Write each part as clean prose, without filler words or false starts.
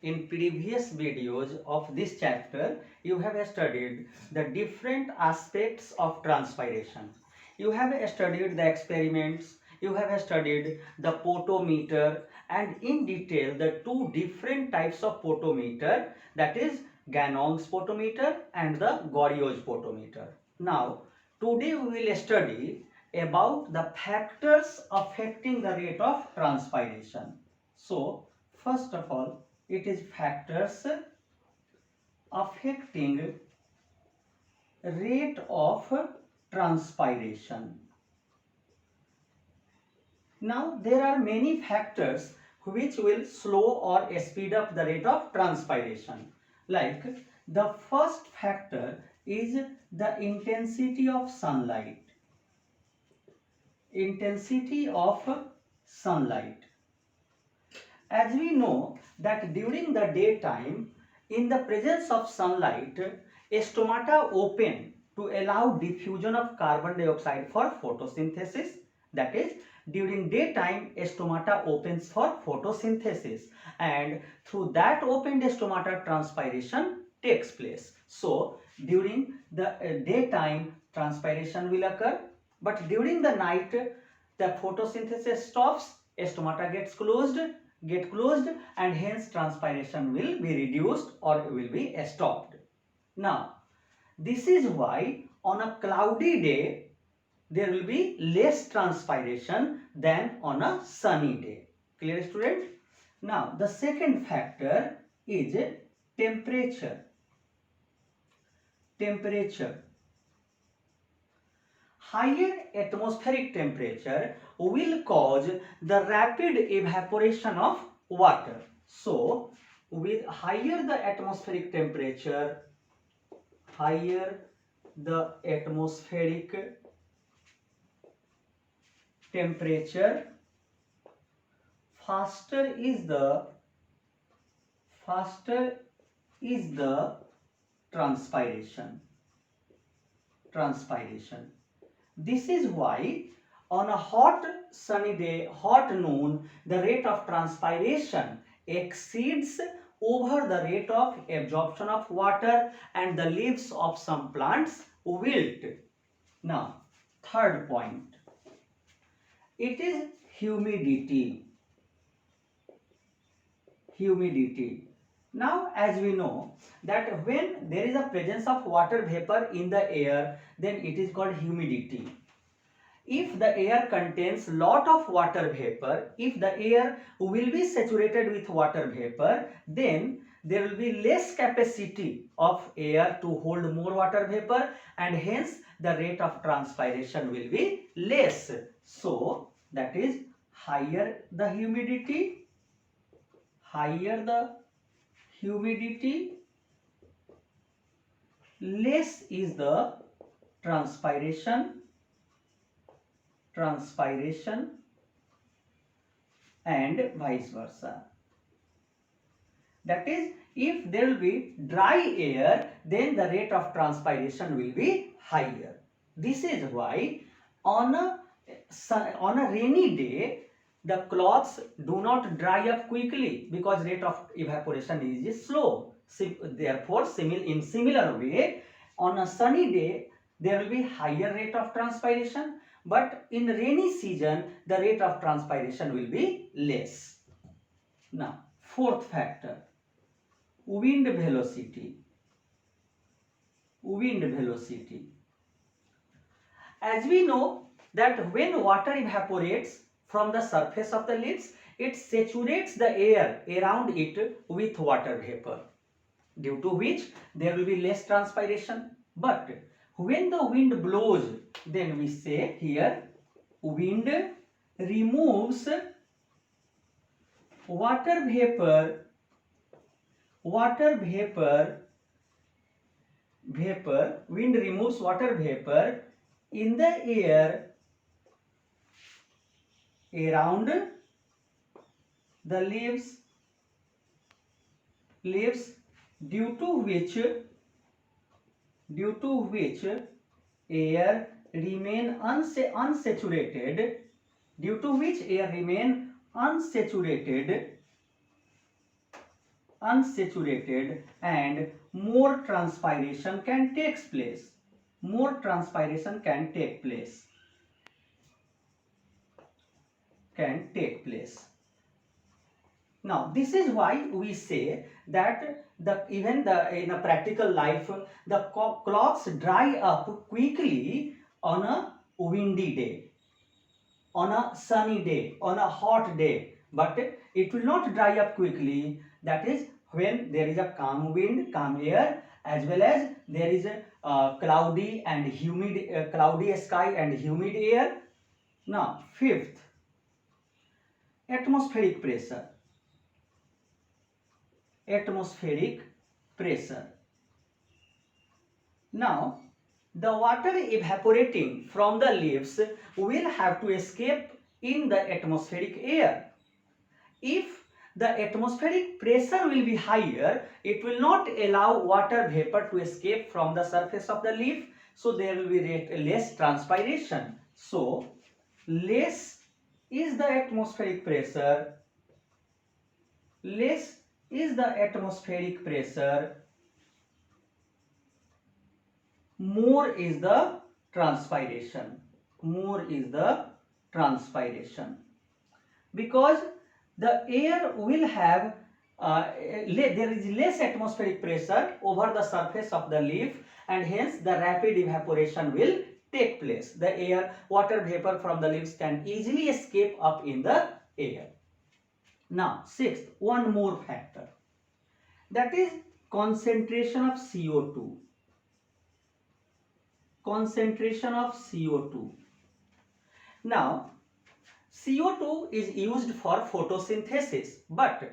in previous videos of this chapter, you have studied the different aspects of transpiration. You have studied the experiments, you have studied the potometer, and in detail the two different types of potometer, that is Gannon's potometer and the Goriot's potometer. Now, today we will study about the factors affecting the rate of transpiration. So, first of all, it is factors affecting rate of transpiration. Now, there are many factors which will slow or speed up the rate of transpiration. Like the first factor is the intensity of sunlight. Intensity of sunlight. As we know that during the daytime, in the presence of sunlight, stomata open to allow diffusion of carbon dioxide for photosynthesis. That is, during daytime, stomata opens for photosynthesis, and through that opened stomata, transpiration takes place. So, during the daytime, transpiration will occur, but during the night, the photosynthesis stops, stomata get closed, and hence transpiration will be reduced or will be stopped. Now, this is why on a cloudy day there will be less transpiration than on a sunny day. Clear, student? Now, the second factor is temperature. Temperature. Higher atmospheric temperature will cause the rapid evaporation of water. So, with higher the atmospheric temperature, faster is the transpiration. This is why on a hot sunny day, hot noon, the rate of transpiration exceeds over the rate of absorption of water, and the leaves of some plants wilt. Now, third point, it is humidity. Now, as we know that when there is a presence of water vapor in the air, then it is called humidity. If the air contains lot of water vapor, if the air will be saturated with water vapor, then there will be less capacity of air to hold more water vapor, and hence the rate of transpiration will be less. So, that is higher the humidity, less is the transpiration, and vice versa. That is, if there will be dry air, then the rate of transpiration will be higher. This is why on a rainy day, the cloths do not dry up quickly because rate of evaporation is slow. Therefore, in similar way, on a sunny day, there will be higher rate of transpiration, but in rainy season, the rate of transpiration will be less. Now, fourth factor, wind velocity. As we know that when water evaporates from the surface of the leaves, it saturates the air around it with water vapor, due to which there will be less transpiration. But when the wind blows, then we say here, wind removes water vapor wind removes water vapor in the air around the leaves, due to which air remain unsaturated, unsaturated and more transpiration can take place. More transpiration can take place. Now, this is why we say that even in a practical life, the clothes dry up quickly on a windy day, on a sunny day, on a hot day, but it will not dry up quickly. That is when there is a calm wind, calm air, as well as there is a cloudy and humid, cloudy sky and humid air. Now, fifth, atmospheric pressure. Atmospheric pressure. Now, the water evaporating from the leaves will have to escape in the atmospheric air. If the atmospheric pressure will be higher, it will not allow water vapor to escape from the surface of the leaf, so there will be less transpiration. So, less is the atmospheric pressure, less is the atmospheric pressure, more is the transpiration. More is the transpiration. Because the air will have, there is less atmospheric pressure over the surface of the leaf, and hence the rapid evaporation will take place. The air, water vapor from the leaves can easily escape up in the air. Now, sixth, one more factor. That is concentration of CO2. Concentration of CO2. Now, CO2 is used for photosynthesis, but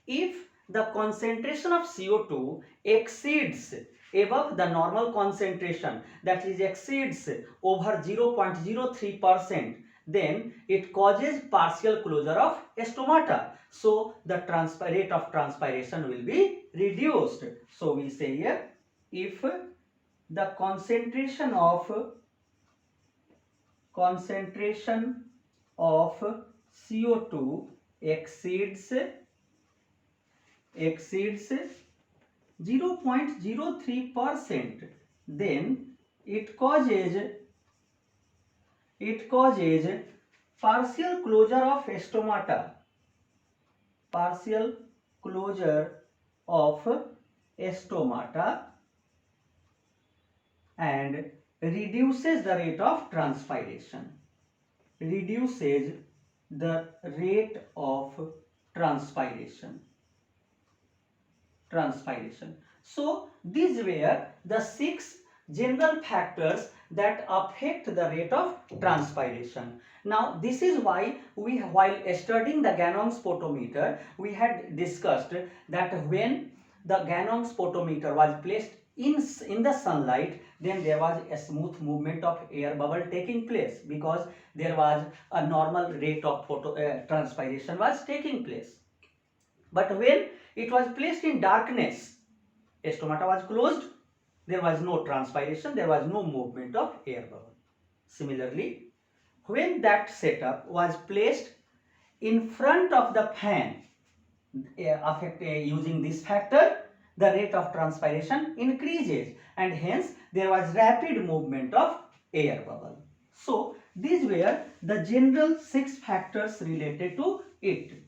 if the concentration of CO2 exceeds above the normal concentration, that is exceeds over 0.03%, then it causes partial closure of stomata. So the rate of transpiration will be reduced. So we say here, if the concentration of CO2 exceeds 0.03%, then it causes partial closure of stomata, partial closure of stomata, and reduces the rate of transpiration. Reduces the rate of transpiration. So these were the 6 general factors that affect the rate of transpiration. Now this is why we, while studying the Ganong spotometer, we had discussed that when the Ganong spotometer was placed in the sunlight, then there was a smooth movement of air bubble taking place, because there was a normal rate of transpiration was taking place. But when it was placed in darkness, stomata was closed, there was no transpiration, there was no movement of air bubble. Similarly, when that setup was placed in front of the fan, using this factor, the rate of transpiration increases, and hence there was rapid movement of air bubble. So these were the general 6 factors related to it.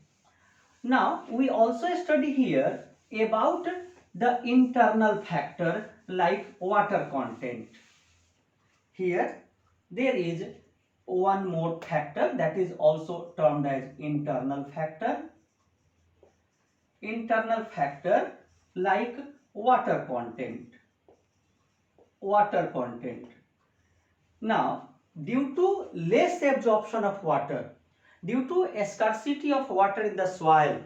Now we also study here about the internal factor like water content. Here there is one more factor that is also termed as internal factor. Internal factor like water content. Water content. Now, due to less absorption of water, due to a scarcity of water in the soil,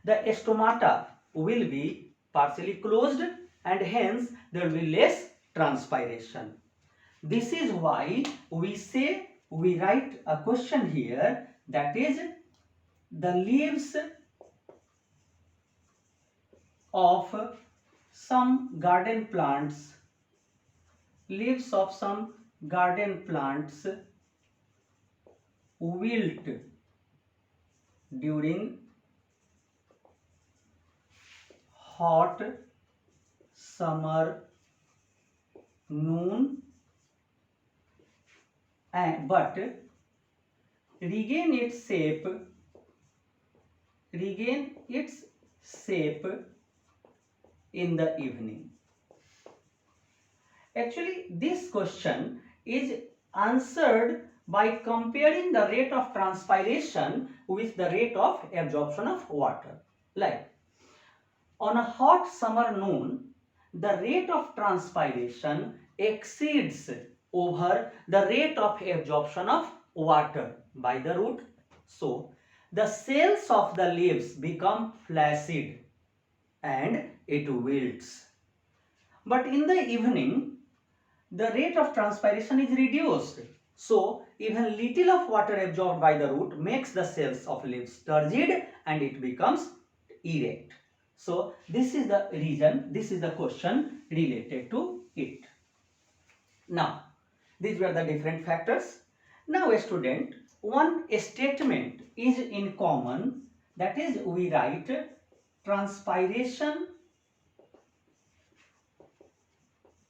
the stomata will be partially closed, and hence there will be less transpiration. This is why we write a question here, that is, the leaves of some garden plants, wilt during hot summer noon, but regain its shape in the evening. Actually, this question is answered by comparing the rate of transpiration with the rate of absorption of water. Like, on a hot summer noon, the rate of transpiration exceeds over the rate of absorption of water by the root. So, the cells of the leaves become flaccid and it wilts. But in the evening, the rate of transpiration is reduced. So, even little of water absorbed by the root makes the cells of leaves turgid and it becomes erect. So, this is the reason, this is the question related to it. Now, these were the different factors. Now, a student, one statement is in common, that is, we write transpiration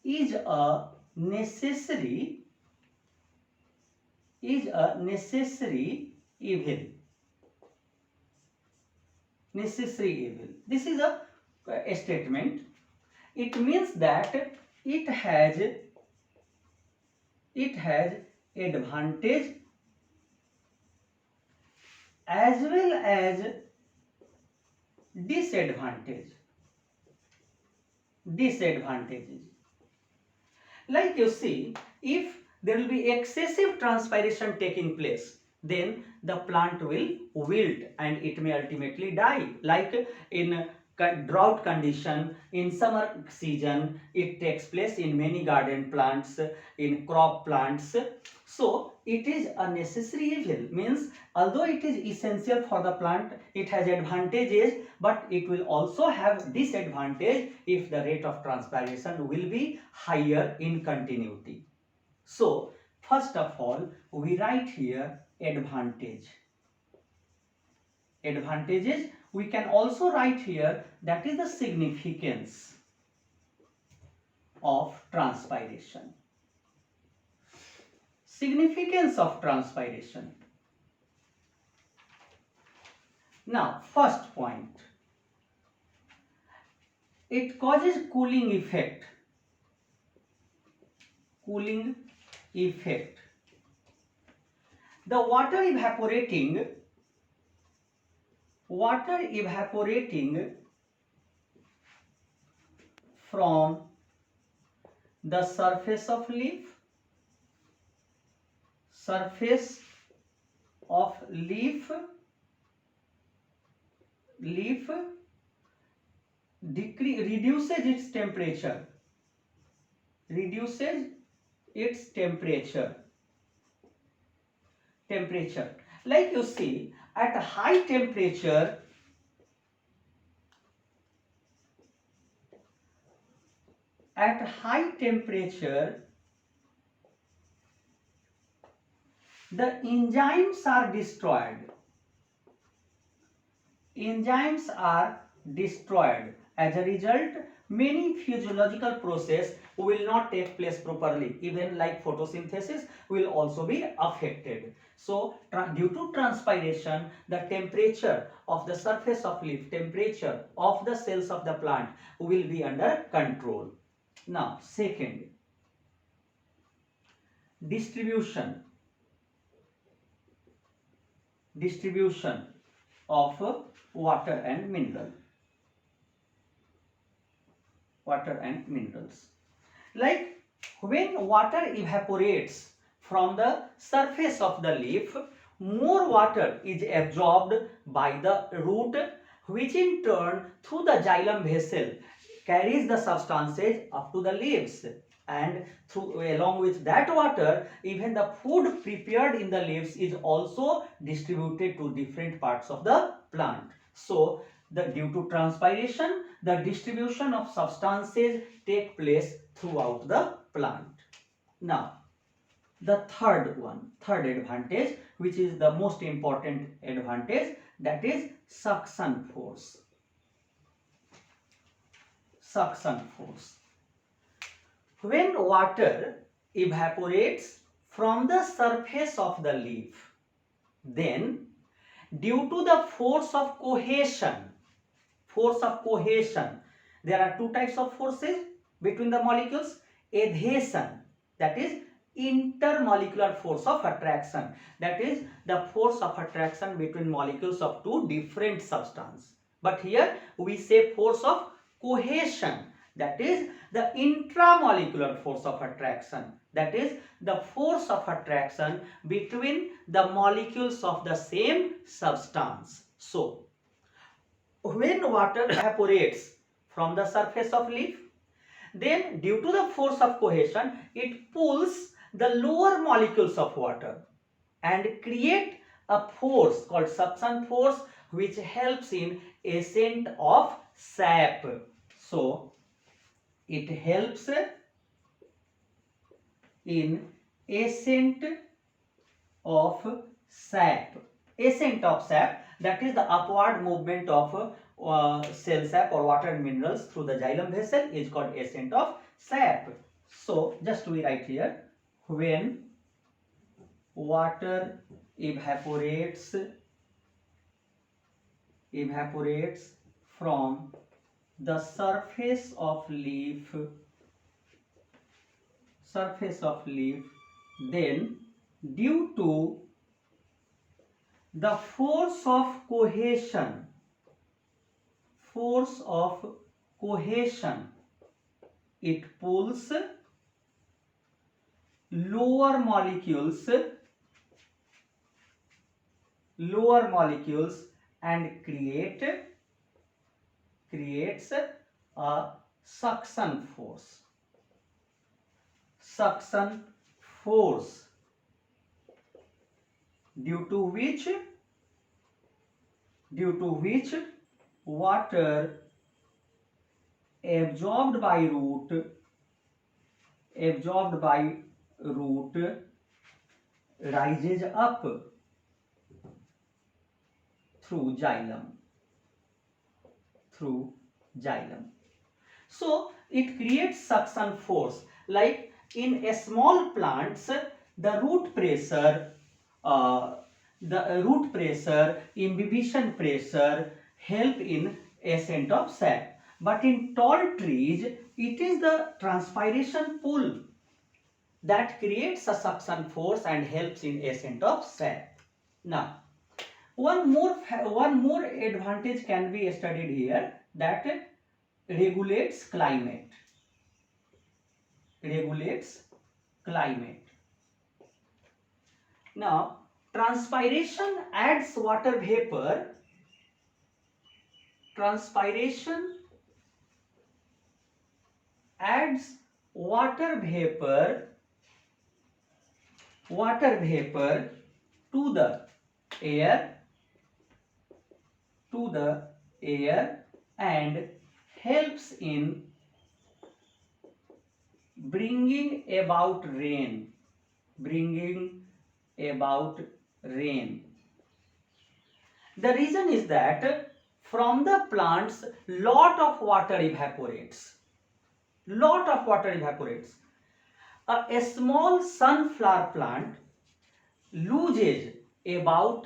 is a necessary evil. This is a statement. It means that it has advantage as well as disadvantages. Like you see, if there will be excessive transpiration taking place, then the plant will wilt and it may ultimately die. Like in drought condition, in summer season, it takes place in many garden plants, in crop plants. So it is a necessary evil, means although it is essential for the plant, it has advantages, but it will also have disadvantage if the rate of transpiration will be higher in continuity. So first of all, we write here advantages. We can also write here, that is the significance of transpiration. Significance of transpiration. Now, first point, it causes cooling effect. The water evaporating from the surface of leaf reduces its temperature. Like you see, at high temperature, the enzymes are destroyed. As a result, many physiological process will not take place properly. Even like photosynthesis will also be affected. So, due to transpiration, the temperature of the surface of leaf, temperature of the cells of the plant will be under control. Now, second, distribution of water and minerals. Like when water evaporates from the surface of the leaf, more water is absorbed by the root, which in turn through the xylem vessel carries the substances up to the leaves, and along with that water, even the food prepared in the leaves is also distributed to different parts of the plant. So due to transpiration, the distribution of substances take place throughout the plant. Now, the third advantage, which is the most important advantage, that is suction force. suction force. When water evaporates from the surface of the leaf, then due to the force of cohesion, there are two types of forces between the molecules. Adhesion, that is intermolecular force of attraction, that is the force of attraction between molecules of two different substances. But here we say force of cohesion, that is the intramolecular force of attraction, that is the force of attraction between the molecules of the same substance. So when water evaporates from the surface of leaf, then due to the force of cohesion, it pulls the lower molecules of water and create a force called suction force, which helps in ascent of sap. So it helps in ascent of sap. Ascent of sap, that is the upward movement of cell sap or water minerals through the xylem vessel, is called ascent of sap. So just we write here, when water evaporates from the surface of leaf, then due to the force of cohesion, it pulls lower molecules and creates a suction force, due to which water absorbed by root rises up through xylem. So it creates suction force. Like in a small plants, the root pressure, imbibition pressure help in ascent of sap. But in tall trees, it is the transpiration pull that creates a suction force and helps in ascent of sap. Now, one more advantage can be studied here, that regulates climate. Now, transpiration adds water vapor to the air and helps in bringing about rain. The reason is that from the plants lot of water evaporates. A small sunflower plant loses about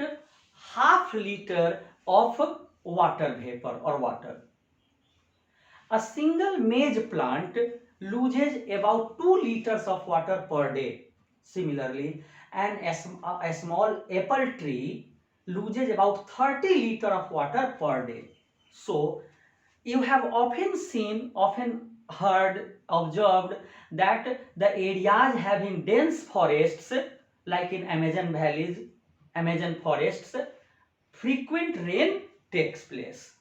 half liter of water vapor or water. A single maize plant loses about 2 liters of water per day. Similarly, a small apple tree loses about 30 liters of water per day. So you have often observed that the areas having dense forests, like in Amazon forests, frequent rain takes place.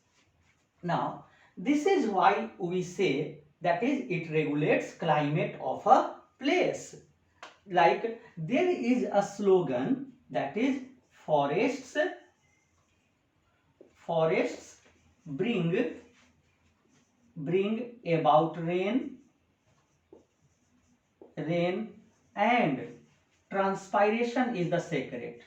Now, this is why we say, that is, it regulates climate of a place. Like there is a slogan, that is, forests bring about rain, and transpiration is the secret.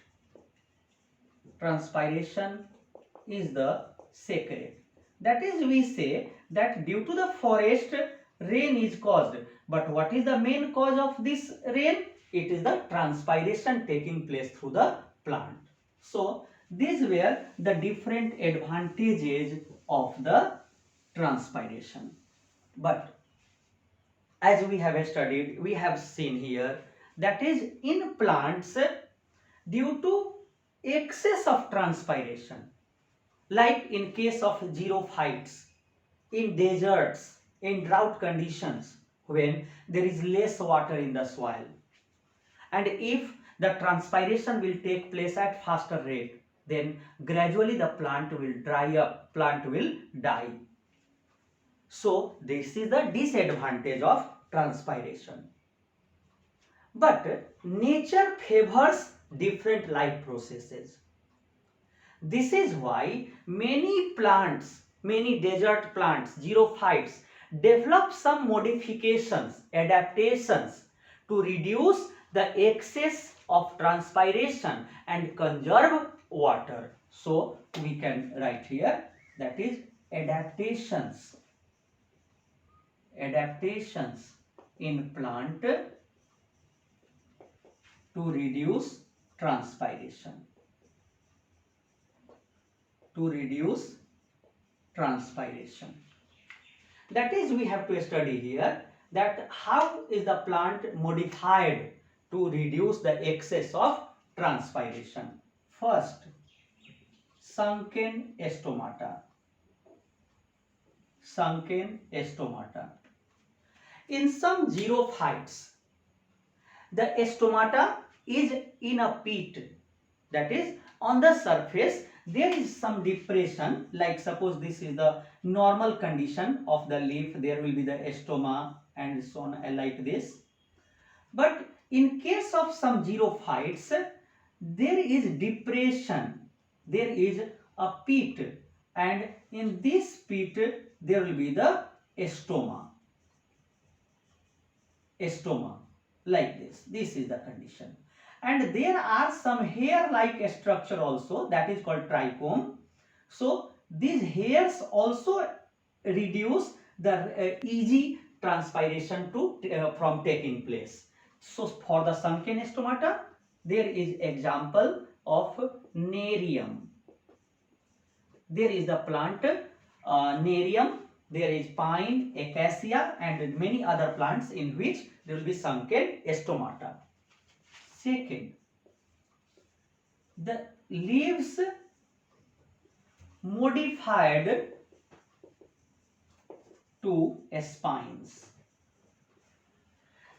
That is, we say that due to the forest, rain is caused. But what is the main cause of this rain? It is the transpiration taking place through the plant. So these were the different advantages of the transpiration. But as we have studied, we have seen here, that is in plants, due to excess of transpiration, like in case of xerophytes, in deserts, in drought conditions, when there is less water in the soil, and if the transpiration will take place at faster rate, then gradually the plant will dry up, plant will die. So this is the disadvantage of transpiration. But nature favors different life processes. This is why many plants, many desert plants, xerophytes, develop some modifications, adaptations to reduce the excess of transpiration and conserve water. So we can write here, that is adaptations. Adaptations in plant to reduce transpiration. To reduce transpiration. That is, we have to study here that how is the plant modified to reduce the excess of transpiration. First, sunken stomata. Sunken stomata. In some xerophytes, the stomata is in a pit, that is on the surface there is some depression, like suppose this is the normal condition of the leaf, there will be the stoma and so on like this. But in case of some xerophytes, there is depression, there is a pit, and in this pit there will be the stoma. Stoma like this is the condition, and there are some hair like structure also, that is called trichome. So these hairs also reduce the easy transpiration to from taking place. So for the sunken stomata, there is example of nerium. There is the plant nerium, there is pine, acacia and many other plants in which there will be sunken stomata. Second, the leaves modified to spines.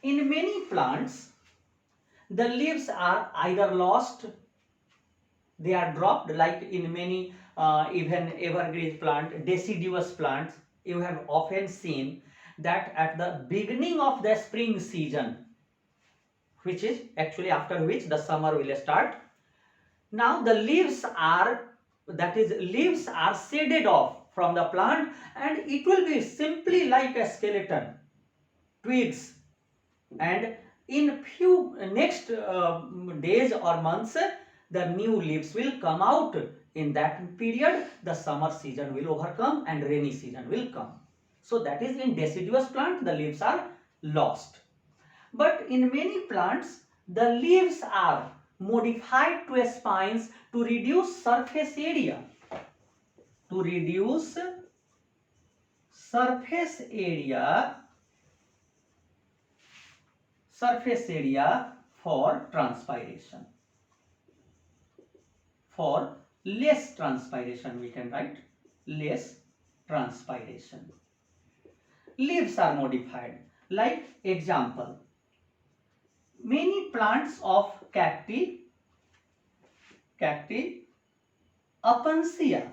In many plants, the leaves are either lost, they are dropped, like in many even evergreen plant, deciduous plants, you have often seen that at the beginning of the spring season, which is actually after which the summer will start, now the leaves are, that is leaves are shaded off from the plant and it will be simply like a skeleton, twigs, and in few next days or months the new leaves will come out. In that period the summer season will overcome and rainy season will come. So that is in deciduous plant the leaves are lost. But in many plants the leaves are modified to spines to reduce surface area. To reduce surface area for transpiration. For less transpiration we can write less transpiration. Leaves are modified, like example, many plants of cacti, Opuntia,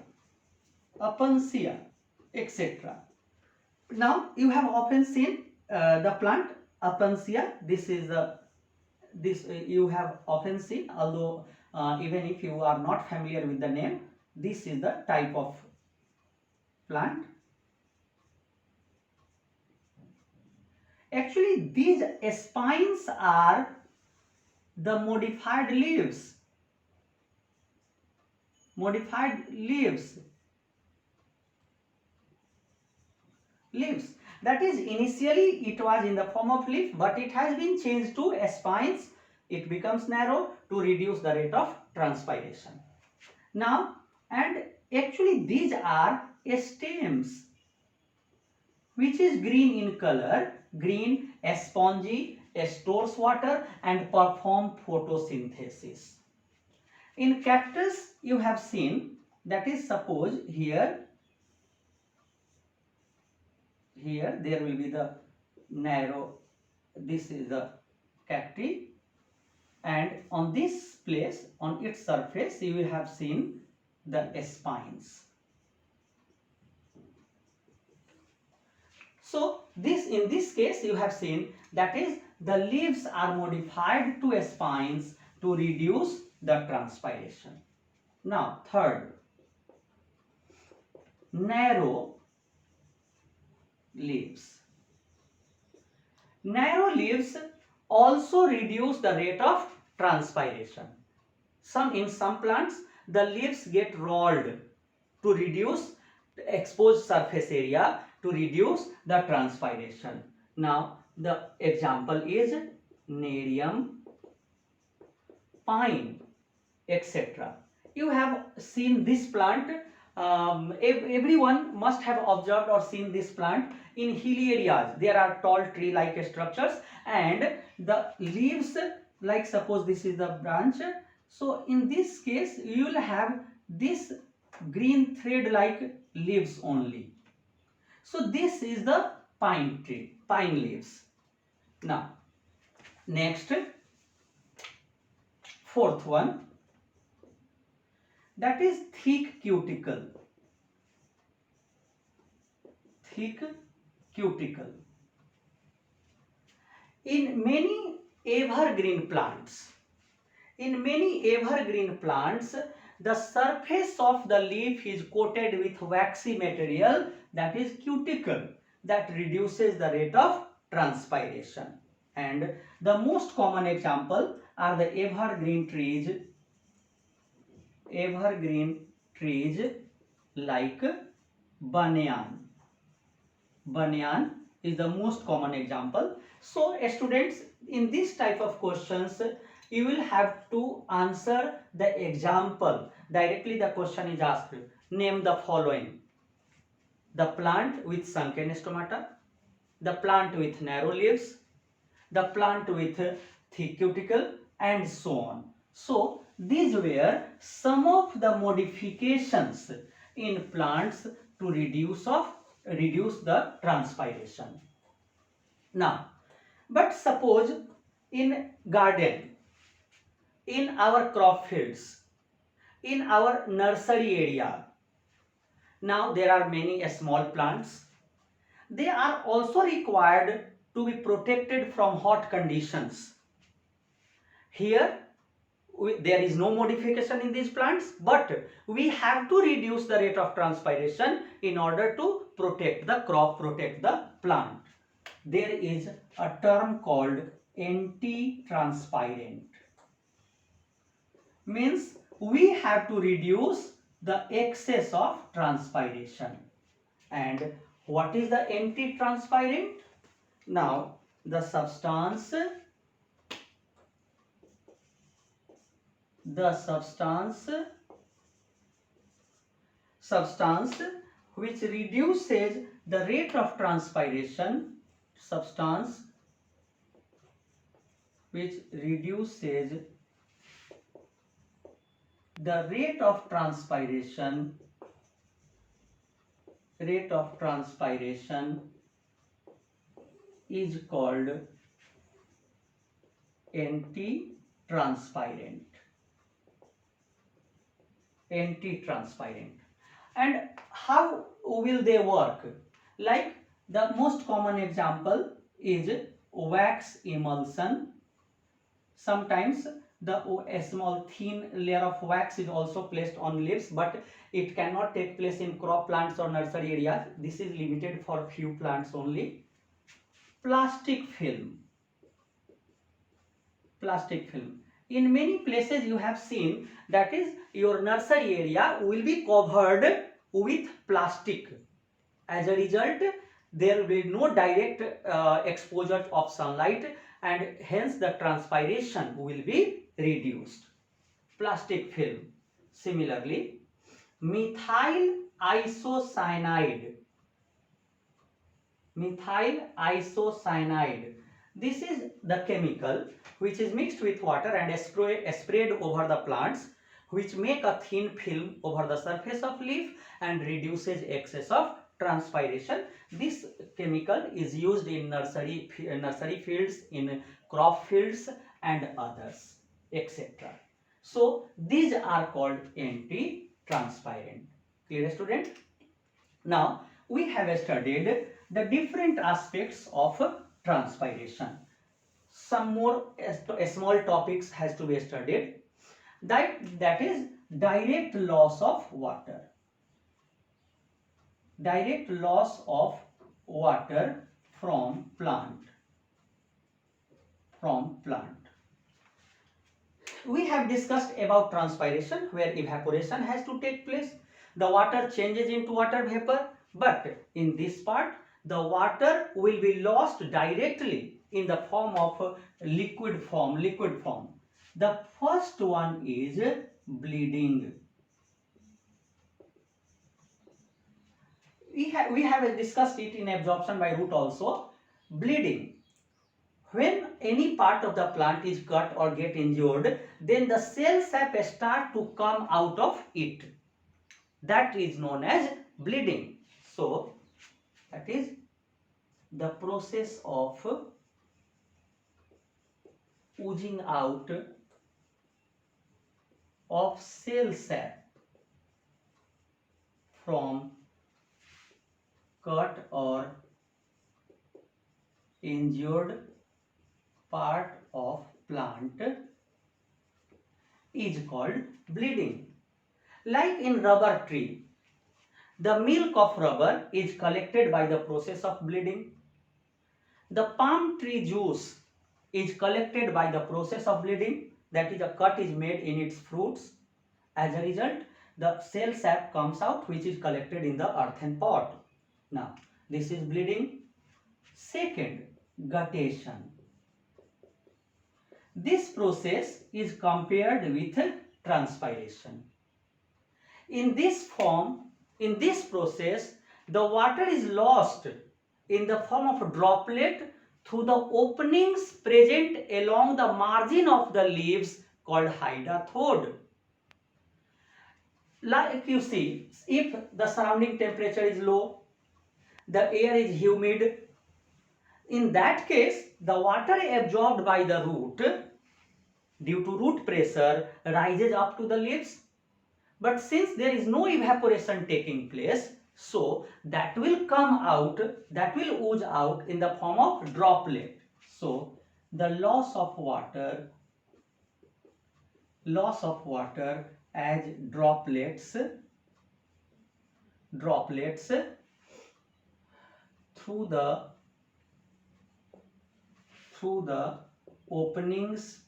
etc. Now you have often seen the plant Opuntia. This is you have often seen, although even if you are not familiar with the name, this is the type of plant. Actually these spines are the modified leaves. leaves. That is, initially it was in the form of leaf, but it has been changed to spines. It becomes narrow to reduce the rate of transpiration. Now, and actually these are stems, which is green in color. Green, spongy, stores water and perform photosynthesis. In cactus, you have seen, that is, suppose here there will be the narrow, this is the cacti, and on this place, on its surface, you will have seen the spines. So this, in this case, you have seen, that is, the leaves are modified to spines to reduce the transpiration. Now third, narrow leaves. Narrow leaves also reduce the rate of transpiration. In some plants, the leaves get rolled to reduce the exposed surface area, to reduce the transpiration. Now the example is nerium, pine, etc. You have seen this plant. Everyone must have observed or seen this plant in hilly areas. There are tall tree-like structures, and the leaves, like suppose this is the branch. So in this case, you will have this green thread-like leaves only. So this is the pine tree, pine leaves. Now, next, fourth one, that is thick cuticle. Thick cuticle. In many evergreen plants, the surface of the leaf is coated with waxy material, that is cuticle, that reduces the rate of transpiration. And the most common example are the evergreen trees like banyan. Banyan is the most common example. So students, in this type of questions, you will have to answer the example. Directly the question is asked, name the following: the plant with sunken stomata, the plant with narrow leaves, the plant with thick cuticle, and so on. So these were some of the modifications in plants to reduce the transpiration. Now, but suppose in garden, in our crop fields, in our nursery area, now there are many small plants. They are also required to be protected from hot conditions. Here there is no modification in these plants, but we have to reduce the rate of transpiration in order to protect the crop, protect the plant. There is a term called anti-transparent. Means we have to reduce the excess of transpiration. And what is the anti-transparent? Now, the substance which reduces the rate of transpiration, substance which reduces the rate of transpiration is called anti-transparent. And how will they work? Like the most common example is wax emulsion. Sometimes a small thin layer of wax is also placed on leaves, but it cannot take place in crop plants or nursery areas. This is limited for few plants only. Plastic film. In many places you have seen, that is, your nursery area will be covered with plastic. As a result, there will be no direct exposure of sunlight, and hence the transpiration will be reduced. Plastic film. Similarly, methyl isocyanide. Methyl isocyanide. This is the chemical which is mixed with water and sprayed over the plants, which make a thin film over the surface of leaf and reduces excess of transpiration. This chemical is used in nursery fields, in crop fields and others, etc. So these are called anti-transparent. Clear, student? Now we have studied the different aspects of transpiration. Some more small topics has to be studied. That is direct loss of water. Direct loss of water from plant. We have discussed about transpiration, where evaporation has to take place. The water changes into water vapor, but in this part the water will be lost directly in the form of liquid form. The first one is bleeding. We have discussed it in absorption by root also. Bleeding. When any part of the plant is cut or get injured, then the cell sap start to come out of it. That is known as bleeding. So that is the process of oozing out of cell sap from cut or injured part of plant is called bleeding. Like in rubber tree, the milk of rubber is collected by the process of bleeding. The palm tree juice is collected by the process of bleeding, that is, a cut is made in its fruits. As a result, the cell sap comes out, which is collected in the earthen pot. Now, this is bleeding. Second, guttation. This process is compared with transpiration. In this process, the water is lost in the form of a droplet through the openings present along the margin of the leaves called hydathode. Like you see, if the surrounding temperature is low, the air is humid, in that case, the water absorbed by the root due to root pressure rises up to the leaves. But since there is no evaporation taking place, so that will come out, that will ooze out in the form of droplet. So the loss of water as droplets through the openings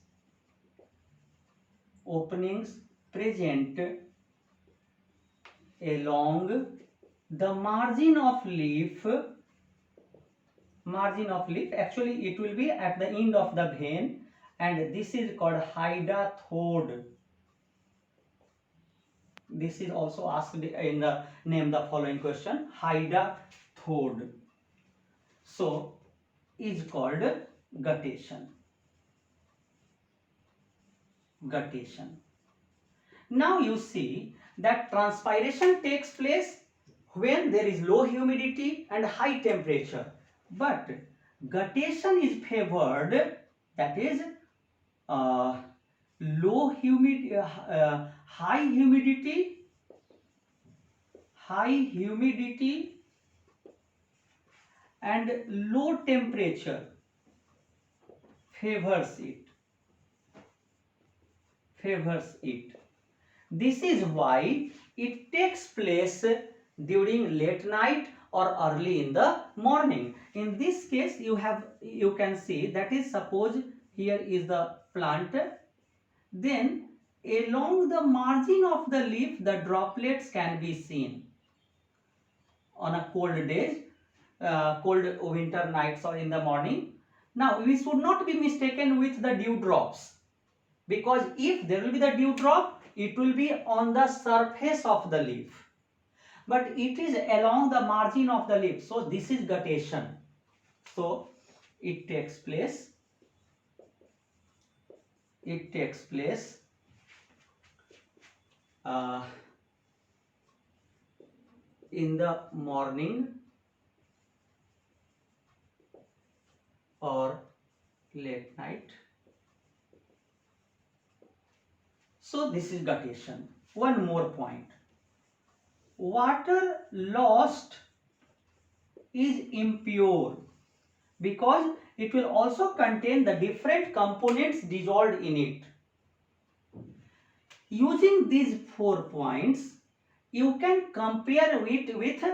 present along the margin of leaf. Actually it will be at the end of the vein, and this is called hydathode. This is also asked in the name the following question, hydathode. So is called guttation. Now you see that transpiration takes place when there is low humidity and high temperature, but guttation is favored, that is high humidity and low temperature favors it. This is why it takes place during late night or early in the morning. In this case, you can see, that is, suppose here is the plant, then along the margin of the leaf the droplets can be seen. On a cold day, cold winter nights or in the morning. Now we should not be mistaken with the dew drops, because if there will be the dew drop, it will be on the surface of the leaf, but it is along the margin of the leaf. So this is guttation. So it takes place uh, in the morning or late night. So this is guttation. One more point. Water lost is impure because it will also contain the different components dissolved in it. Using these 4 points, you can compare it with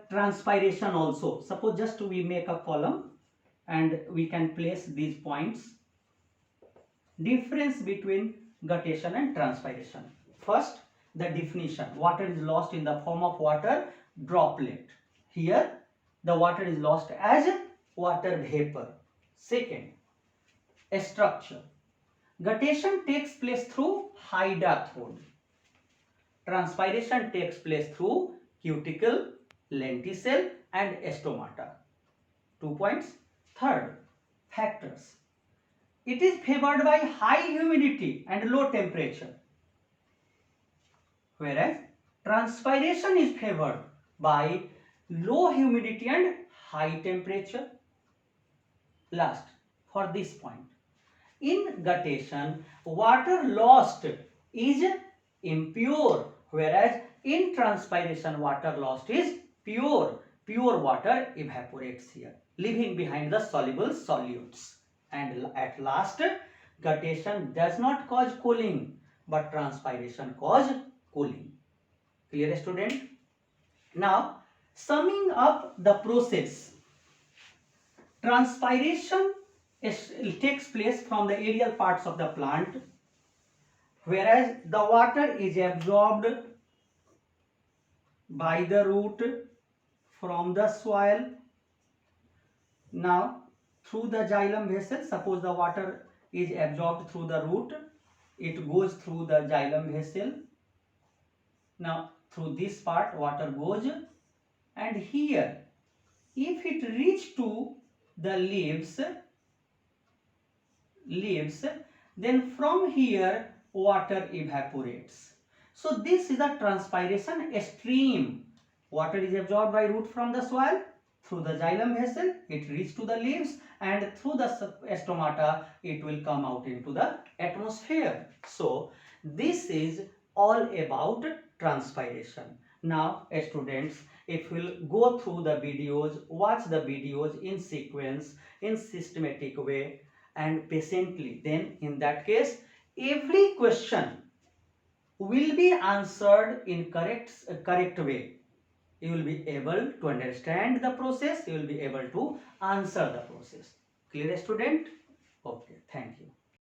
transpiration also. Suppose just we make a column and we can place these points. Difference between guttation and transpiration. First, the definition. Water is lost in the form of water droplet. Here, the water is lost as water vapor. Second, structure. Guttation takes place through hydathode. Transpiration takes place through cuticle, lenticel and stomata. 2 points. Third, factors. It is favored by high humidity and low temperature, whereas transpiration is favored by low humidity and high temperature. Last, for this point, in guttation, water lost is impure, whereas in transpiration, water lost is pure. Pure water evaporates here, leaving behind the soluble solutes. And at last, guttation does not cause cooling, but transpiration causes cooling. Clear, student? Now, summing up the process, transpiration takes place from the aerial parts of the plant, whereas the water is absorbed by the root from the soil. Now, through the xylem vessel, suppose the water is absorbed through the root, it goes through the xylem vessel. Now, through this part, water goes, and here, if it reach to the leaves, then from here, water evaporates. So, this is a transpiration stream. Water is absorbed by root from the soil, through the xylem vessel, it reaches to the leaves, and through the stomata, it will come out into the atmosphere. So, this is all about transpiration. Now, students, if we'll go through the videos, watch the videos in sequence, in systematic way, and patiently, then in that case, every question will be answered in correct way. You will be able to understand the process, you will be able to answer the process. Clear, student? Okay, thank you.